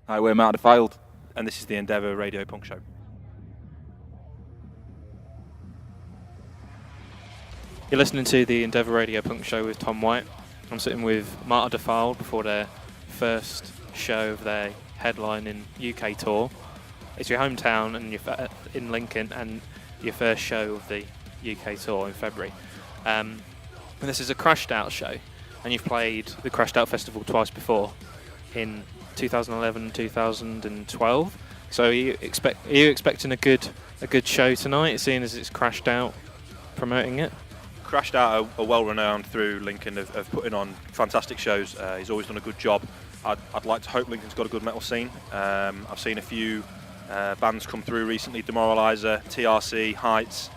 Hi, we're Martyr Defiled. And this is the Endeavour Radio Punk Show. You're listening to the Endeavour Radio Punk Show with Thom White. I'm sitting with Martyr Defiled before their first show of their headlining UK tour. It's your hometown and in Lincoln, and your first show of the UK tour in February. And this is a Crashed Out show, and you've played the Crashed Out Festival twice before, in 2011 and 2012. So are you expecting a good show tonight, seeing as it's Crashed Out promoting it? Crashed Out are well renowned through Lincoln of putting on fantastic shows. He's always done a good job. I'd like to hope Lincoln's got a good metal scene. I've seen a few bands come through recently: Demoralizer, TRC, Heights,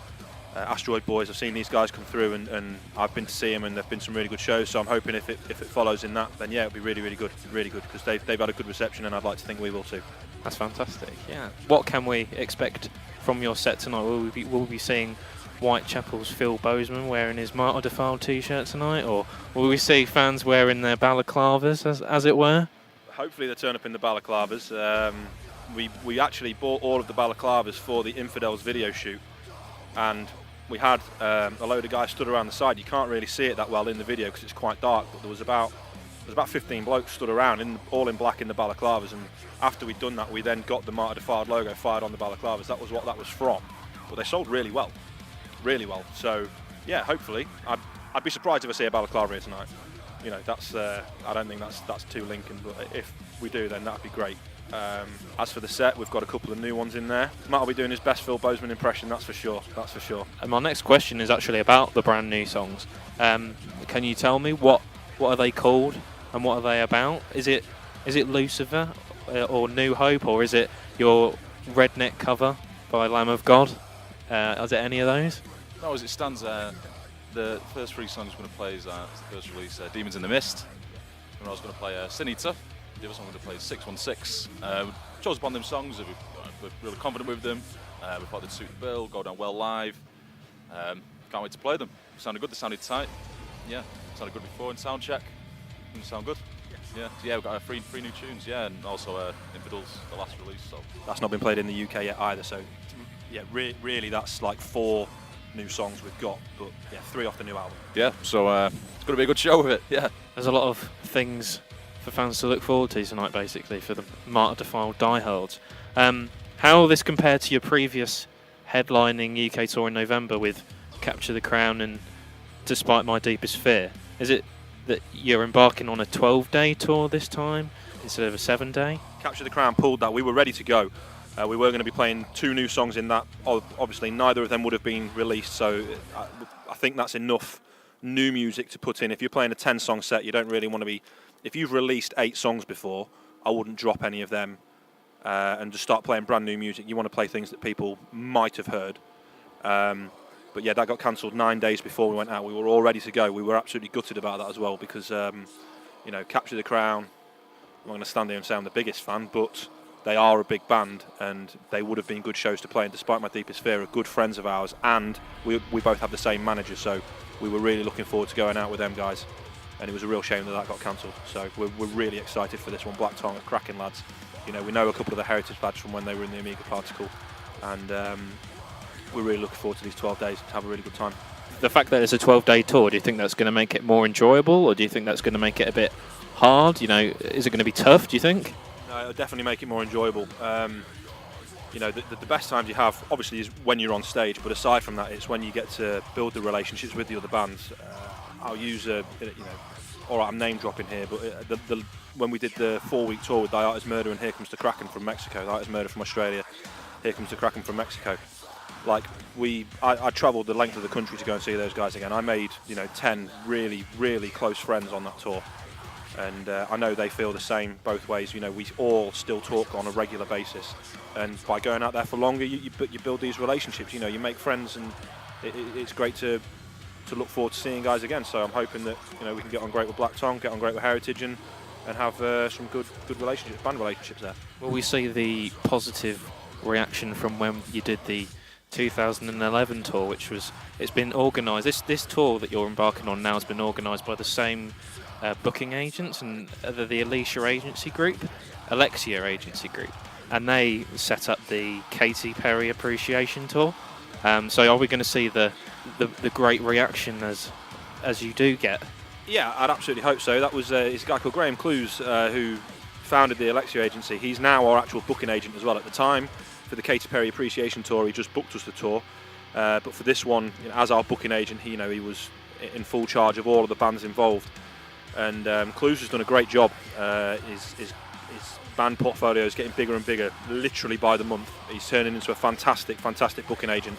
Asteroid Boys. I've seen these guys come through, and I've been to see them, and there've been some really good shows. So I'm hoping if it follows in that, then yeah, it'll be really good, because they've had a good reception, and I'd like to think we will too. That's fantastic. Yeah. What can we expect from your set tonight? Will we be seeing Whitechapel's Phil Bozeman wearing his Martyr Defiled t-shirt tonight, or will we see fans wearing their balaclavas, as it were? Hopefully they turn up in the balaclavas. We actually bought all of the balaclavas for the Infidels video shoot, and we had a load of guys stood around the side. You can't really see it that well in the video because it's quite dark, but there was about 15 blokes stood around all in black in the balaclavas, and after we'd done that, we then got the Martyr Defiled logo fired on the balaclavas. That was what that was from, but they sold really well. So yeah, hopefully I'd be surprised if I see a balaclava here tonight. You know, that's I don't think that's too Lincoln, but if we do, then that'd be great. As for the set, we've got a couple of new ones in there. Matt will be doing his best Phil Bozeman impression, that's for sure. And my next question is actually about the brand new songs. Can you tell me what are they called and what are they about? Is it Lucifer or New Hope, or is it your Redneck cover by Lamb of God? Is it any of those? No, as it stands, the first three songs I'm going to play is the first release, Demons in the Mist. And I was going to play Sin Eater. The other song I'm going to play is 616. We chose upon them songs. We're really confident with them. We thought they'd suit the bill, go down well live. Can't wait to play them. They sounded good, they sounded tight. Yeah, sounded good before in sound check. They sound good. Yeah, we've got three new tunes, yeah, and also Infidels, the last release. So that's not been played in the UK yet either, so yeah, really that's like 4 new songs we've got, but yeah, 3 off the new album. Yeah, so it's going to be a good show with it, yeah. There's a lot of things for fans to look forward to tonight, basically, for the Martyr Defiled diehards. How will this compare to your previous headlining UK tour in November with Capture the Crown and Despite My Deepest Fear? Is it that you're embarking on a 12-day tour this time instead of a 7-day? Capture the Crown pulled that. We were ready to go. We were going to be playing 2 new songs in that. Obviously, neither of them would have been released, so I think that's enough new music to put in. If you're playing a 10-song set, you don't really want to be... If you've released 8 songs before, I wouldn't drop any of them and just start playing brand new music. You want to play things that people might have heard. But yeah, that got cancelled 9 days before we went out. We were all ready to go. We were absolutely gutted about that as well, because, you know, Capture the Crown, I'm not going to stand here and say I'm the biggest fan, but they are a big band, and they would have been good shows to play. And Despite My Deepest Fear are good friends of ours, and we both have the same manager, so we were really looking forward to going out with them guys. And it was a real shame that got cancelled. So we're really excited for this one. Black Tongue are cracking lads. You know, we know a couple of the Heritage lads from when they were in the Amiga Particle, and we're really looking forward to these 12 days to have a really good time. The fact that it's a 12-day tour, do you think that's going to make it more enjoyable, or do you think that's going to make it a bit hard? You know, is it going to be tough, do you think? No, it'll definitely make it more enjoyable. You know, the best times you have, obviously, is when you're on stage, but aside from that, it's when you get to build the relationships with the other bands. I'll use all right, I'm name dropping here, but when we did the 4-week tour with Diartas Murder and Here Comes the Kraken from Mexico, Diartas Murder from Australia, Here Comes the Kraken from Mexico. Like I travelled the length of the country to go and see those guys again. I made 10 really close friends on that tour, and I know they feel the same both ways. You know, we all still talk on a regular basis, and by going out there for longer, you build these relationships. You know, you make friends, and it's great to look forward to seeing guys again. So I'm hoping that we can get on great with Black Tongue, get on great with Heritage, and have some good relationships, band relationships there. Will we see the positive reaction from when you did the 2011 tour, it's been organised? This tour that you're embarking on now has been organised by the same booking agents, and the Alicia Agency Group, Alexia Agency Group, and they set up the Katy Perry Appreciation Tour. So are we going to see the great reaction as you do get? Yeah, I'd absolutely hope so. That was it's a guy called Graham Clues who founded the Alexia Agency. He's now our actual booking agent as well. At the time, for the Katy Perry Appreciation Tour, he just booked us the tour. But for this one, as our booking agent, he was in full charge of all of the bands involved. And Clues has done a great job. His band portfolio is getting bigger and bigger, literally by the month. He's turning into a fantastic booking agent.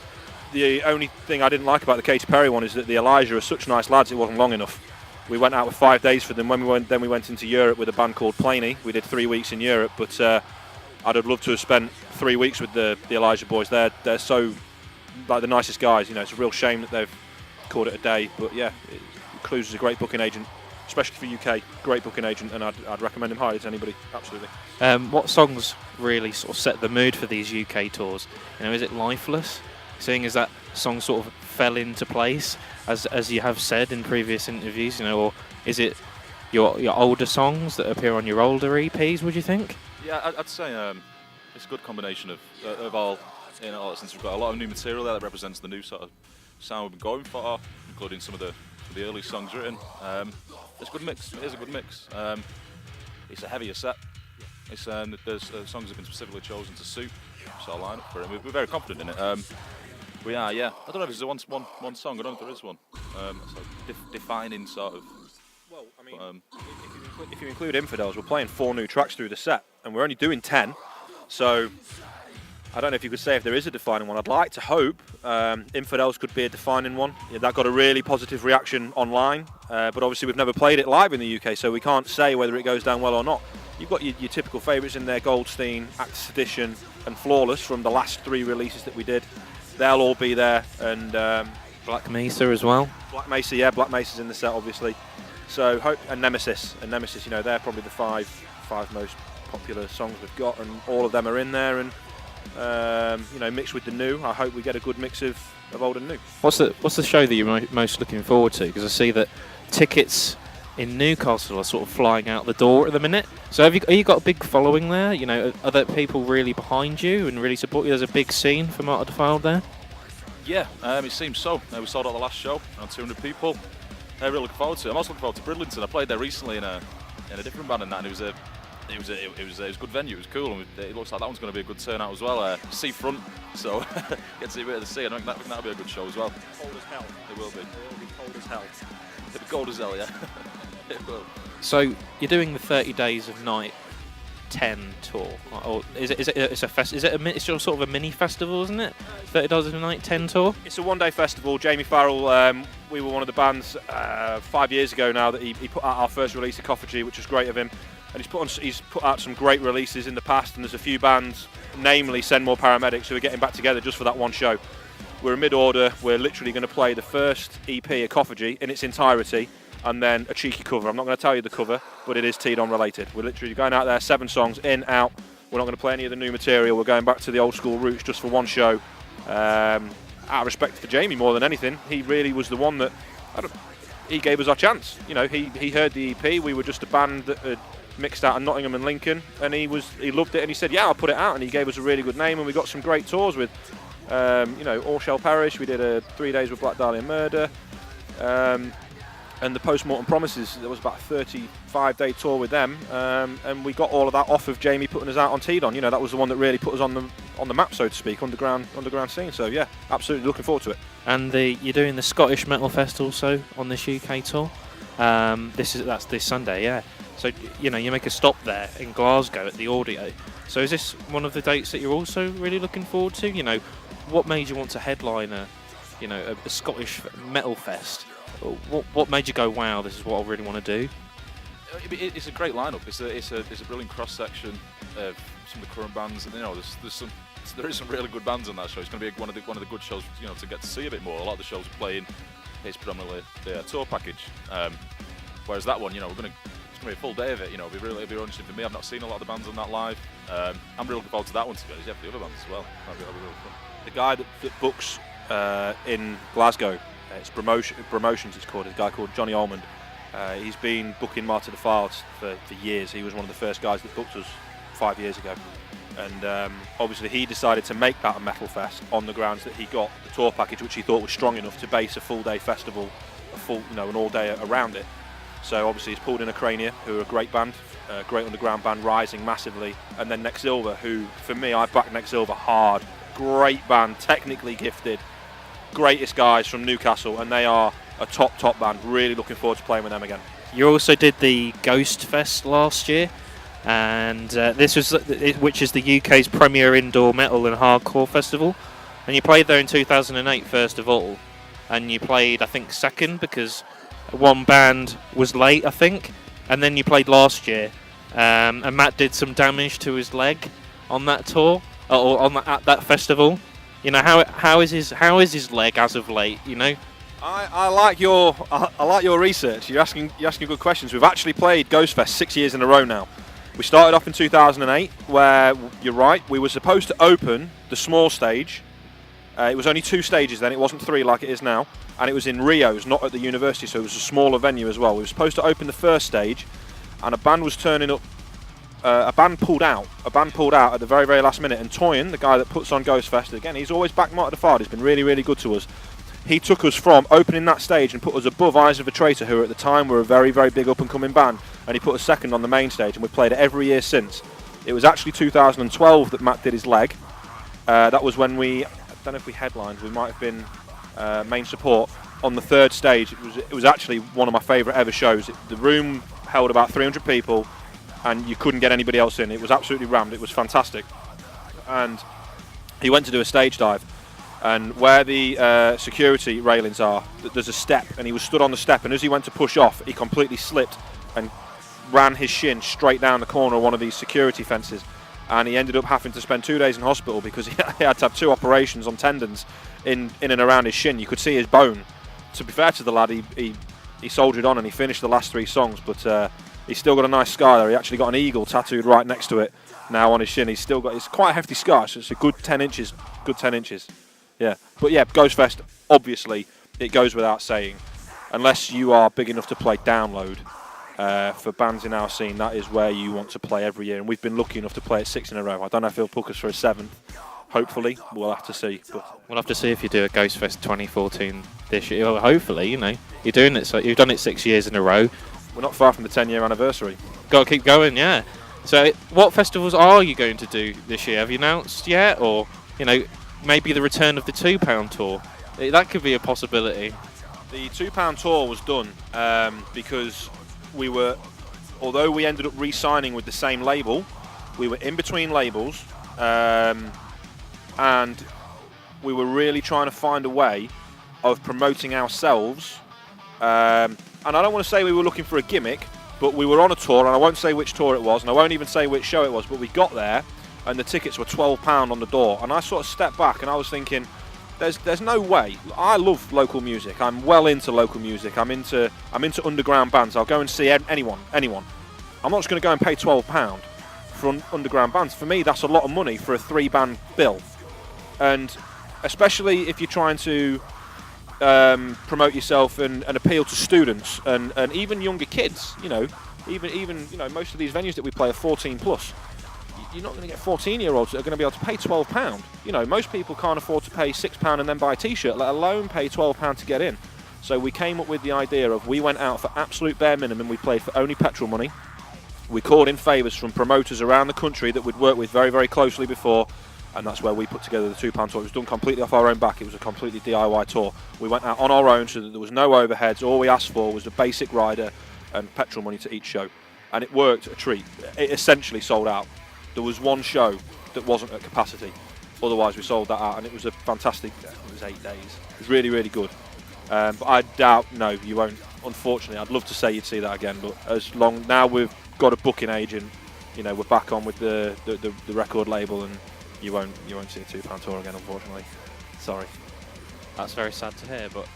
The only thing I didn't like about the Katy Perry one is that the Elijah are such nice lads, it wasn't long enough. We went out with 5 days for them. When we went into Europe with a band called Planey. We did 3 weeks in Europe, but I'd have loved to have spent 3 weeks with the Elijah boys. They're so like the nicest guys. It's a real shame that they've called it a day. But yeah, Clues is a great booking agent, especially for UK. Great booking agent, and I'd recommend him highly to anybody. Absolutely. What songs really sort of set the mood for these UK tours? Is it Lifeless? Seeing as that song sort of fell into place, as you have said in previous interviews, or is it your older songs that appear on your older EPs? Would you think? Yeah, I'd say it's a good combination of all. Since we've got a lot of new material there that represents the new sort of sound we've been going for, including some of the early songs written. It's a good mix. It is a good mix. It's a heavier set. There's songs have been specifically chosen to suit sort of lineup for it. We're very confident in it. We are, yeah. I don't know if there's one song. I don't know if there is one. Defining sort of. Well, I mean, if you include Infidels, we're playing 4 new tracks through the set, and we're only doing 10. So I don't know if you could say if there is a defining one. I'd like to hope Infidels could be a defining one. Yeah, that got a really positive reaction online, but obviously we've never played it live in the UK, so we can't say whether it goes down well or not. You've got your typical favourites in there: Goldstein, Acts Sedition, and Flawless from the last 3 releases that we did. They'll all be there, and Black Mesa as well. Black Mesa, yeah, Black Mesa's in the set, obviously. So hope, and Nemesis, they're probably the five most popular songs we've got, and all of them are in there, and mixed with the new. I hope we get a good mix of old and new. What's the show that you're most looking forward to? Because I see that tickets in Newcastle are sort of flying out the door at the minute. So have you got a big following there? Are there people really behind you and really support you? There's a big scene for Martyr Defiled there. Yeah, it seems so. We sold out the last show, around 200 people. Really looking forward to it. I'm also looking forward to Bridlington. I played there recently in a different band and that, and it was a good venue. It was cool, and it looks like that one's going to be a good turnout as well. Seafront, so get to see a bit of the sea. I think that'll be a good show as well. Cold as hell. It will be. It will be cold as hell. It'll be cold as hell, yeah. It will. So you're doing the 30 Days of Night 10 tour, or is it it's sort of a mini festival, isn't it? 30 Days of Night 10 tour. It's a one-day festival. Jamie Farrell, we were one of the bands 5 years ago now that he put out our first release, Ecophagy, which was great of him. And he's put out some great releases in the past, and there's a few bands, namely Send More Paramedics, who are getting back together just for that one show. We're in mid-order. We're literally going to play the first EP, Ecophagy, in its entirety, and then a cheeky cover. I'm not going to tell you the cover, but it is T-Don related. We're literally going out there, 7 songs, in, out. We're not going to play any of the new material. We're going back to the old school roots just for one show. Out of respect for Jamie more than anything, he really was the one that he gave us our chance. He heard the EP. We were just a band that had mixed out in Nottingham and Lincoln, and he loved it, and he said, yeah, I'll put it out, and he gave us a really good name, and we got some great tours with All Shall Perish. We did 3 days with Black Dahlia Murder, and the Postmortem Promises. There was about a 35-day tour with them, and we got all of that off of Jamie putting us out on T-Don. That was the one that really put us on the map, so to speak, underground scene. So yeah, absolutely looking forward to it. And you're doing the Scottish Metal Fest also on this UK tour. That's this Sunday, yeah. So you make a stop there in Glasgow at the Audio. So is this one of the dates that you're also really looking forward to? What made you want to headline a Scottish metal fest? What made you go, wow, this is what I really want to do? It's a great lineup. It's a brilliant cross section of some of the current bands, and there is some really good bands on that show. It's going to be one of the good shows, to get to see a bit more. A lot of the shows we're playing, it's predominantly the tour package. Whereas that one, it's going to be a full day of it. It'll be really interesting for me. I've not seen a lot of the bands on that live. I'm really looking forward to that one, to be honest. Yeah, for the other bands as well. That'll be really fun. The guy that books in Glasgow, it's Promotions it's called, a guy called Johnny Almond. He's been booking Martyr Defiled for years. He was one of the first guys that booked us 5 years ago. And obviously he decided to make that a metal fest on the grounds that he got the tour package, which he thought was strong enough to base a full-day festival, an all-day around it. So obviously he's pulled in a Crania, who are a great band, a great underground band, rising massively, and then Silver, who, for me, I back Silver hard. Great band, technically gifted, greatest guys from Newcastle, and they are a top band. Really looking forward to playing with them again. You also did the Ghost Fest last year, and this was, which is the UK's premier indoor metal and hardcore festival, and you played there in 2008 first of all, and you played I think second because one band was late I think, and then you played last year, and Matt did some damage to his leg on that tour or at that festival. You know, how is his leg as of late? You know. I like your research. You're asking good questions. We've actually played Ghostfest 6 years in a row now. We started off in 2008, where you're right. We were supposed to open the small stage. It was only 2 stages then. It wasn't 3 like it is now, and it was in Rio's, not at the university. So it was a smaller venue as well. We were supposed to open the first stage, and a band was turning up. A band pulled out. At the very, very last minute. And Toyin, the guy that puts on Ghostfest, again, he's always backed Martyr Defiled. He's been really, really good to us. He took us from opening that stage and put us above Eyes of a Traitor, who at the time were a very, very big up-and-coming band, and he put us second on the main stage, and we've played it every year since. It was actually 2012 that Matt did his leg. That was when I don't know if we headlined, we might have been main support on the 3rd stage. It was actually one of my favourite ever shows. The room held about 300 people, and you couldn't get anybody else in. It was absolutely rammed. It was fantastic. And he went to do a stage dive. And where the security railings are, there's a step, and he was stood on the step, and as he went to push off, he completely slipped and ran his shin straight down the corner of one of these security fences, and he ended up having to spend 2 days in hospital because he had to have 2 operations on tendons in and around his shin. You could see his bone. To be fair to the lad, he soldiered on and he finished the last 3 songs, but he's still got a nice scar there. He actually got an eagle tattooed right next to it now on his shin. It's quite a hefty scar, so it's a good 10 inches. Yeah, but yeah, Ghostfest, obviously, it goes without saying, unless you are big enough to play Download, for bands in our scene, that is where you want to play every year, and we've been lucky enough to play it 6 in a row. I don't know if he'll book us for a 7th, hopefully, we'll have to see. But we'll have to see if you do a Ghostfest 2014 this year. Well, hopefully, you know, you're doing it, so you've done it 6 years in a row. We're not far from the 10-year anniversary. Got to keep going, yeah. So what festivals are you going to do this year? Have you announced yet, or, you know, maybe the return of the £2 tour? That could be a possibility. The £2 tour was done because although we ended up re-signing with the same label, we were in between labels, and we were really trying to find a way of promoting ourselves. And I don't want to say we were looking for a gimmick, but we were on a tour, and I won't say which tour it was, and I won't even say which show it was, but we got there, and the tickets were £12 on the door, and I sort of stepped back and I was thinking, there's no way. I love local music. I'm well into local music. I'm into underground bands. I'll go and see anyone. I'm not just going to go and pay £12 for underground bands. For me, that's a lot of money for a 3-band bill, and especially if you're trying to promote yourself and appeal to students and even younger kids. You know, even most of these venues that we play are 14 plus. You're not going to get 14-year-olds that are going to be able to pay £12. You know, most people can't afford to pay £6 and then buy a T-shirt, let alone pay £12 to get in. So we came up with the idea of, we went out for absolute bare minimum. We played for only petrol money. We called in favours from promoters around the country that we'd worked with very, very closely before, and that's where we put together the £2 tour. It was done completely off our own back. It was a completely DIY tour. We went out on our own so that there was no overheads. All we asked for was a basic rider and petrol money to each show. And it worked a treat. It essentially sold out. There was one show that wasn't at capacity. Otherwise, we sold that out, and it was a fantastic. It was 8 days. It was really, really good. But I doubt, no, you won't. Unfortunately, I'd love to say you'd see that again, but now we've got a booking agent. You know, we're back on with the record label, and you won't see a £2 tour again, unfortunately. Sorry. That's very sad to hear, but.